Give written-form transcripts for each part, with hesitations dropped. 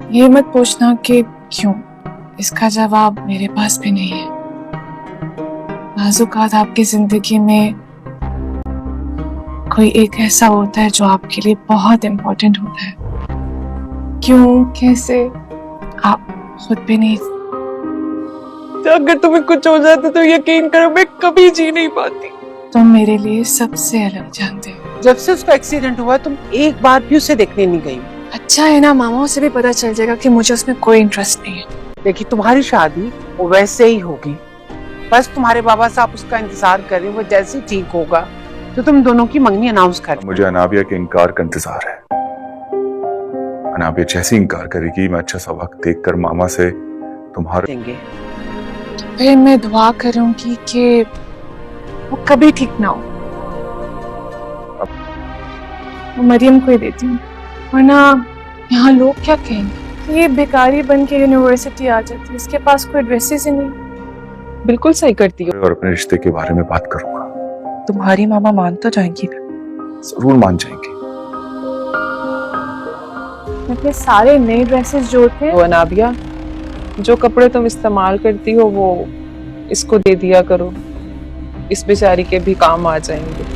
ये मत पूछना कि क्यों, इसका जवाब मेरे पास भी नहीं है। बाज़-औक़ात आपकी जिंदगी में कोई एक ऐसा होता है जो आपके लिए बहुत इम्पोर्टेंट होता है। क्यों, कैसे, आप खुद भी नहीं। अगर तुम्हें कुछ हो जाता तो यकीन करो मैं कभी जी नहीं पाती। तुम मेरे लिए सबसे अलग जानते हो। जब से उसका एक्सीडेंट हुआ तुम एक बार भी उसे देखने नहीं गई। अच्छा है ना, मामा उसे भी पता चल जाएगा कि मुझे उसमें कोई इंटरेस्ट नहीं है। देखिए तुम्हारी शादी वो वैसे ही होगी, बस तुम्हारे बाबा साहब उसका इंतजार करें, वो जैसे ठीक होगा तो तुम दोनों की मंगनी अनाउंस कर। मुझे अनाबिया के इनकार का इंतजार है। अनाबिया जैसे इनकार करेगी मैं अच्छा सा वक्त देखकर मामा से तुम्हारे देंगे। फिर मैं दुआ करूंगी कि वो कभी ठीक ना हो। मैं मरियम को ही देती हूँ, वरना यहाँ लोग क्या कहेंगे। ये बेकारी बन के यूनिवर्सिटी आ जाती है, इसके पास कोई ड्रेसेस ही नहीं। बिल्कुल सही करती हो। और अपने रिश्ते के बारे में बात करूंगा। तुम्हारी मामा मान तो जाएंगी ना? जरूर मान जाएंगी। अपने सारे नए ड्रेसेस जोड़ते वो अनाबिया, जो कपड़े तुम इस्तेमाल करती हो वो इसको दे दिया करो, इस बेचारी के भी काम आ जाएंगे।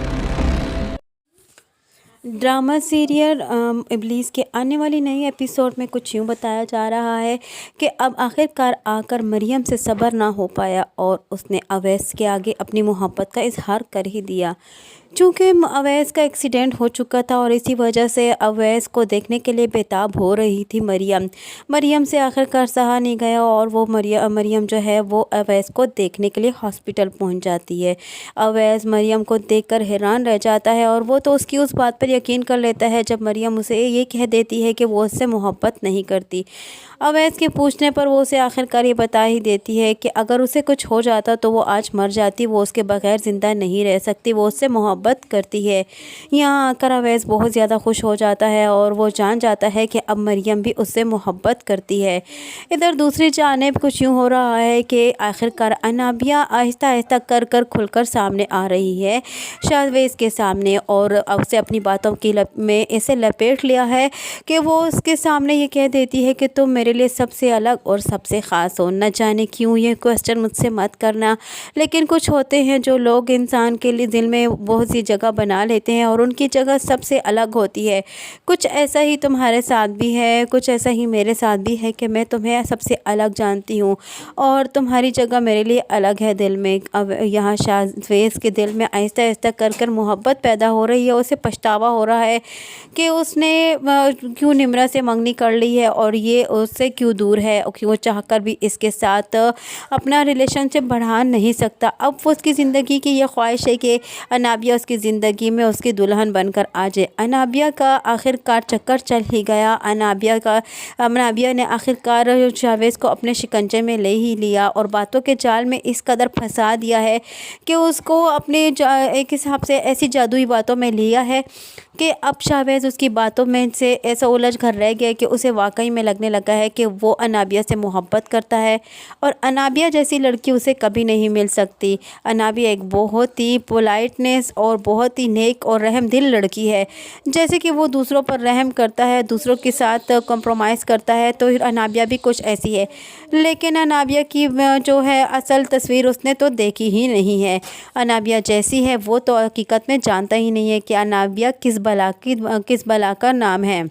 ड्रामा सीरियल इब्लीस के आने वाली नई एपिसोड में कुछ यूँ बताया जा रहा है कि अब आखिरकार आकर मरियम से सब्र ना हो पाया और उसने अवैस के आगे अपनी मोहब्बत का इजहार कर ही दिया। चूँकि अवैस का एक्सीडेंट हो चुका था और इसी वजह से अवैस को देखने के लिए बेताब हो रही थी मरियम से आखिरकार सहा नहीं गया और वो मरियम जो है वो अवैस को देखने के लिए हॉस्पिटल पहुंच जाती है। अवैस मरियम को देखकर हैरान रह जाता है और वो तो उसकी उस बात पर यकीन कर लेता है जब मरियम उसे ये कह देती है कि वो उससे मोहब्बत नहीं करती। अवैस के पूछने पर वो उसे आखिरकार ये बता ही देती है कि अगर उसे कुछ हो जाता तो वो आज मर जाती, वो उसके बगैर ज़िंदा नहीं रह सकती, वो उससे मोहब्बत करती है। यहाँ आकर अवैस बहुत ज़्यादा खुश हो जाता है और वो जान जाता है कि अब मरियम भी उससे मोहब्बत करती है। इधर दूसरी जानिब कुछ यूँ हो रहा है कि आखिरकार अनाबिया आहिस्ता आहिस्ता कर खुलकर सामने आ रही है शाहवेज़ के सामने और उसे अपनी बातों की में ऐसे लपेट लिया है कि वो उसके सामने ये कह देती है कि तुम मेरे लिए सबसे अलग और सबसे ख़ास हो। न जाने क्यों ये क्वेश्चन मुझसे मत करना, लेकिन कुछ होते हैं जो लोग इंसान के लिए दिल में बहुत सी जगह बना लेते हैं और उनकी जगह सबसे अलग होती है। कुछ ऐसा ही तुम्हारे साथ भी है, कुछ ऐसा ही मेरे साथ भी है कि मैं तुम्हें सबसे अलग जानती हूँ और तुम्हारी जगह मेरे लिए अलग है दिल में। अब यहाँ शाहवेज़ के दिल में आहिस्ता आहिस्ता कर मोहब्बत पैदा हो रही है। उसे पछतावा हो रहा है कि उसने क्यों निम्रा से मंगनी कर ली है और ये उससे क्यों दूर है और क्यों चाहकर भी इसके साथ अपना रिलेशनशिप बढ़ा नहीं सकता। अब वो उसकी ज़िंदगी की ये ख्वाहिश है कि अनाबिया उसकी ज़िंदगी में उसकी दुल्हन बनकर आ जाए। अनाबिया का आखिरकार चक्कर चल ही गया। अनाबिया ने आखिरकार शाहवेज़ को अपने शिकंजे में ले ही लिया और बातों के जाल में इस कदर फंसा दिया है कि उसको अपने एक हिसाब से ऐसी जादुई बातों में लिया है कि अब शाहवेज़ उसकी बातों में से ऐसा उलझ कर रह गया कि उसे वाकई में लगने लगा है कि वो अनाबिया से मोहब्बत करता है और अनाबिया जैसी लड़की उसे कभी नहीं मिल सकती। अनाबिया एक बहुत ही पोलाइटनेस और बहुत ही नेक और रहम दिल लड़की है। जैसे कि वो दूसरों पर रहम करता है, दूसरों के साथ कॉम्प्रोमाइज़ करता है, तो अनाबिया भी कुछ ऐसी है। लेकिन अनाबिया की जो है असल तस्वीर उसने तो देखी ही नहीं है। अनाबिया जैसी है वो तो हकीकत में जानता ही नहीं है कि अनाबिया किस बला का नाम है।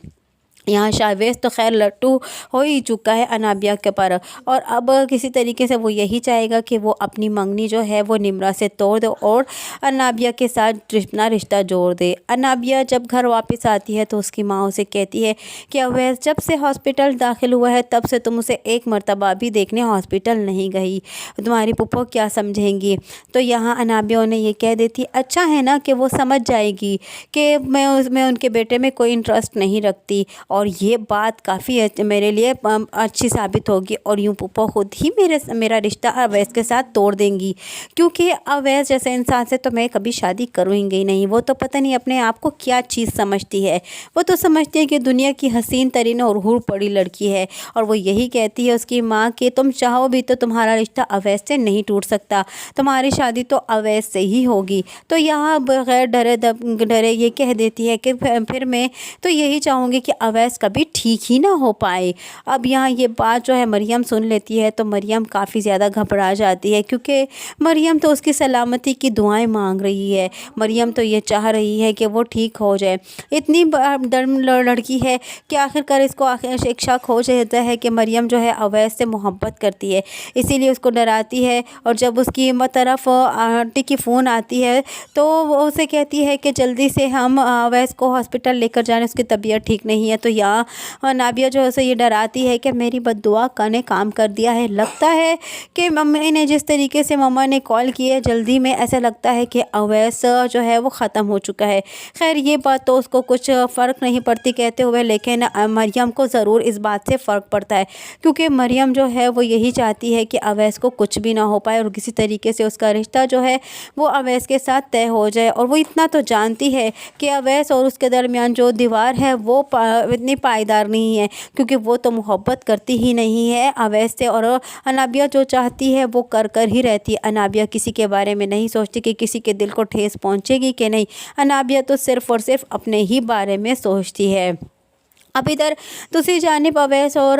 यहाँ शाहवेज़ तो खैर लट्टू हो ही चुका है अनाबिया के पर और अब किसी तरीके से वो यही चाहेगा कि वो अपनी मंगनी जो है वो निम्रा से तोड़ दे और अनाबिया के साथ अपना रिश्ता जोड़ दे। अनाबिया जब घर वापस आती है तो उसकी माँ उसे कहती है कि अवैस जब से हॉस्पिटल दाखिल हुआ है तब से तुम उसे एक मर्तबा भी देखने हॉस्पिटल नहीं गई, तुम्हारी पुप्पो क्या समझेंगी। तो यहाँ अनाबिया उन्हें ये कह देती अच्छा है ना कि वो समझ जाएगी कि मैं उनके बेटे में कोई इंटरेस्ट नहीं रखती और ये बात काफ़ी मेरे लिए अच्छी साबित होगी और यूँ पुप्पो खुद ही मेरा रिश्ता अवैस के साथ तोड़ देंगी, क्योंकि अवैस जैसे इंसान से तो मैं कभी शादी करूँगी नहीं। वो तो पता नहीं अपने आप को क्या चीज़ समझती है, वो तो समझती है कि दुनिया की हसीन तरीन और हूर पड़ी लड़की है और वो यही कहती है उसकी माँ कि तुम चाहो भी तो तुम्हारा रिश्ता अवैस से नहीं टूट सकता, तुम्हारी शादी तो अवैस से ही होगी। तो यहाँ बगैर डरे ये कह देती है कि फिर मैं तो यही चाहूँगी कि अवैस अवैस कभी ठीक ही ना हो पाए। अब यहाँ ये बात जो है मरियम सुन लेती है तो मरियम काफ़ी ज़्यादा घबरा जाती है, क्योंकि मरियम तो उसकी सलामती की दुआएं मांग रही है। मरियम तो ये चाह रही है कि वो ठीक हो जाए। इतनी दम लड़की है कि आखिरकार इसको आखिर एक शक हो जाता है कि मरियम जो है अवैस से मोहब्बत करती है, इसीलिए उसको डराती है। और जब उसकी तरफ आंटी की फ़ोन आती है तो वो उसे कहती है कि जल्दी से हम अवैस को हॉस्पिटल लेकर जाने, उसकी तबीयत ठीक नहीं है। तो यहाँ नाबिया जो है उसे ये डराती है कि मेरी बद्दुआ ने काम कर दिया है। लगता है कि मम्मी ने जिस तरीके से मम्मा ने कॉल की है जल्दी में, ऐसा लगता है कि अवैस जो है वो ख़त्म हो चुका है। खैर ये बात तो उसको कुछ फ़र्क नहीं पड़ती कहते हुए, लेकिन मरियम को ज़रूर इस बात से फ़र्क पड़ता है, क्योंकि मरियम जो है वो यही चाहती है कि अवैस को कुछ भी ना हो पाए और किसी तरीके से उसका रिश्ता जो है वो अवैस के साथ तय हो जाए। और वो इतना तो जानती है कि अवैस और उसके दरमियान जो दीवार है वो इतनी पायदार नहीं है, क्योंकि वो तो मोहब्बत करती ही नहीं है अवैस से। और अनाबिया जो चाहती है वो कर ही रहती है। अनाबिया किसी के बारे में नहीं सोचती कि किसी के दिल को ठेस पहुंचेगी कि नहीं। अनाबिया तो सिर्फ़ और सिर्फ अपने ही बारे में सोचती है। अब इधर दूसरी जानिब अवैस और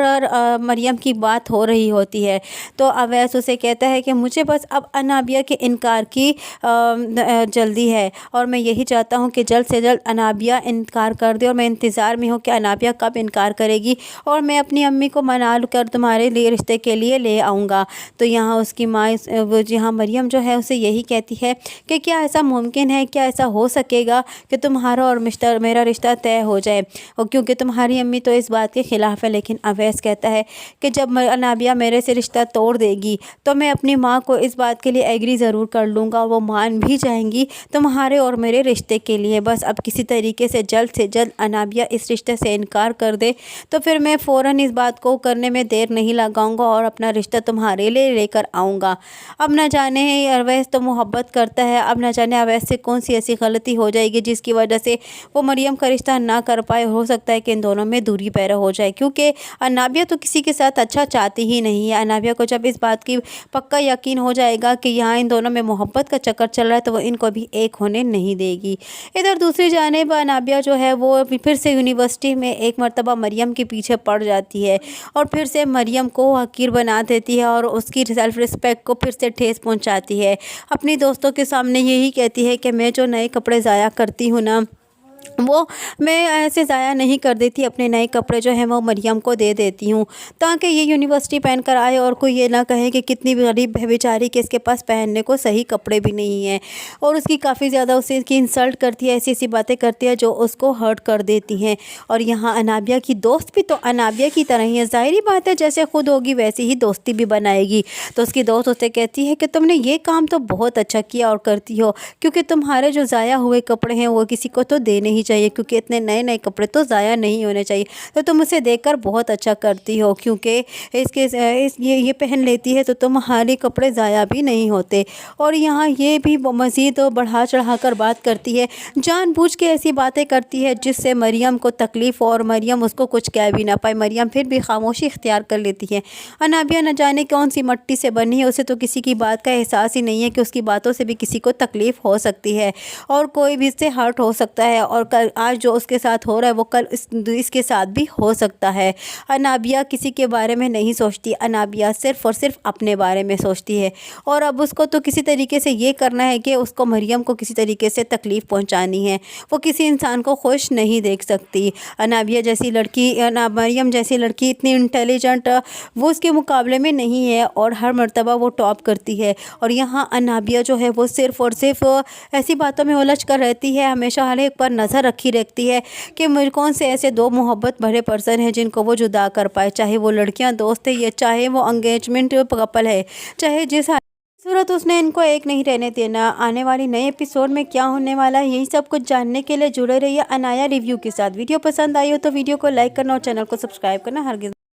मरियम की बात हो रही होती है तो अवैस उसे कहता है कि मुझे बस अब अनाबिया के इनकार की जल्दी है, और मैं यही चाहता हूँ कि जल्द से जल्द अनाबिया इनकार कर दे। और मैं इंतज़ार में हूँ कि अनाबिया कब इनकार करेगी और मैं अपनी अम्मी को मना कर तुम्हारे लिए रिश्ते के लिए ले आऊँगा। तो यहाँ उसकी माँ यहाँ मरियम जो है उसे यही कहती है कि क्या ऐसा मुमकिन है, क्या ऐसा हो सकेगा कि तुम्हारा और मेरा रिश्ता तय हो जाए, और क्योंकि तुम्हारी अम्मी तो इस बात के ख़िलाफ़ है। लेकिन अवैस कहता है कि जब अनाबिया मेरे से रिश्ता तोड़ देगी तो मैं अपनी माँ को इस बात के लिए एग्री ज़रूर कर लूँगा, वो मान भी जाएंगी तुम्हारे और मेरे रिश्ते के लिए। बस अब किसी तरीके से जल्द अनाबिया इस रिश्ते से इनकार कर दे तो फिर मैं फ़ौरन इस बात को करने में देर नहीं लगाऊंगा और अपना रिश्ता तुम्हारे लिए लेकर आऊँगा। अब न जाने अवैस तो मोहब्बत करता है, अब न जाने अवैस से कौन सी ऐसी गलती हो जाएगी जिसकी वजह से वो मरियम का रिश्ता ना कर पाए। हो सकता है कि इन दोनों में दूरी पैदा हो जाए, क्योंकि अनाबिया तो किसी के साथ अच्छा चाहती ही नहीं है। अनाबिया को जब इस बात की पक्का यकीन हो जाएगा कि यहाँ इन दोनों में मोहब्बत का चक्कर चल रहा है तो वो इनको भी एक होने नहीं देगी। इधर दूसरी जानिब अनाबिया जो है वो फिर से यूनिवर्सिटी में एक मरतबा मरियम के पीछे पड़ जाती है और फिर से मरियम को हकीर बना देती है और उसकी सेल्फ रिस्पेक्ट को फिर से ठेस पहुँचाती है। अपनी दोस्तों के सामने यही कहती है कि मैं जो नए कपड़े ज़ाया करती हूँ ना, वो मैं ऐसे ज़ाया नहीं कर देती, अपने नए कपड़े जो हैं वो मरियम को दे देती हूँ ताकि ये यूनिवर्सिटी पहन कर आए और कोई ये ना कहे कि कितनी गरीब है बेचारी कि इसके पास पहनने को सही कपड़े भी नहीं हैं। और उसकी काफ़ी ज़्यादा उसे की इंसल्ट करती है, ऐसी ऐसी बातें करती है जो उसको हर्ट कर देती हैं। और यहाँ अनाबिया की दोस्त भी तो अनाबिया की तरह ही है, ज़ाहिरी बात है जैसे खुद होगी वैसी ही दोस्ती भी बनाएगी। तो उसकी दोस्त उससे कहती है कि तुमने ये काम तो बहुत अच्छा किया और करती हो, क्योंकि तुम्हारे जो ज़ाया हुए कपड़े हैं वो किसी को तो देने ही चाहिए, क्योंकि इतने नए नए कपड़े तो ज़ाया नहीं होने चाहिए। तो तुम उसे देखकर बहुत अच्छा करती हो, क्योंकि ये पहन लेती है तो तुम्हारे कपड़े ज़ाया भी नहीं होते। और यहाँ ये भी मज़ीद बढ़ा चढ़ा कर बात करती है, जानबूझ के ऐसी बातें करती है जिससे मरियम को तकलीफ़ और मरियम उसको कुछ कह भी ना पाए। मरियम फिर भी खामोशी इख्तियार कर लेती है। अनाबिया न जाने कौन सी मट्टी से बनी है, उसे तो किसी की बात का एहसास ही नहीं है कि उसकी बातों से भी किसी को तकलीफ़ हो सकती है और कोई भी इससे हर्ट हो सकता है। और कल आज जो उसके साथ हो रहा है वो कल इसके साथ भी हो सकता है। अनाबिया किसी के बारे में नहीं सोचती, अनाबिया सिर्फ़ और सिर्फ अपने बारे में सोचती है। और अब उसको तो किसी तरीके से ये करना है कि उसको मरियम को किसी तरीके से तकलीफ़ पहुंचानी है। वो किसी इंसान को खुश नहीं देख सकती। अनाबिया जैसी लड़की, मरियम जैसी लड़की इतनी इंटेलिजेंट वो उसके मुकाबले में नहीं है और हर मर्तबा वो टॉप करती है। और यहाँ अनाबिया जो है वो सिर्फ़ और सिर्फ ऐसी बातों में उलझ कर रहती है, हमेशा हर एक पर नज़र रखी रहती है कि मेरे कौन से ऐसे दो मोहब्बत भरे पर्सन हैं जिनको वो जुदा कर पाए, चाहे वो लड़कियां दोस्त है या चाहे वो एंगेजमेंट कपल है, चाहे जिस सूरत उसने इनको एक नहीं रहने देना। आने वाली नए एपिसोड में क्या होने वाला है यही सब कुछ जानने के लिए जुड़े रहिए अनाया रिव्यू के साथ। वीडियो पसंद आई हो तो वीडियो को लाइक करना और चैनल को सब्सक्राइब करना हरगिज़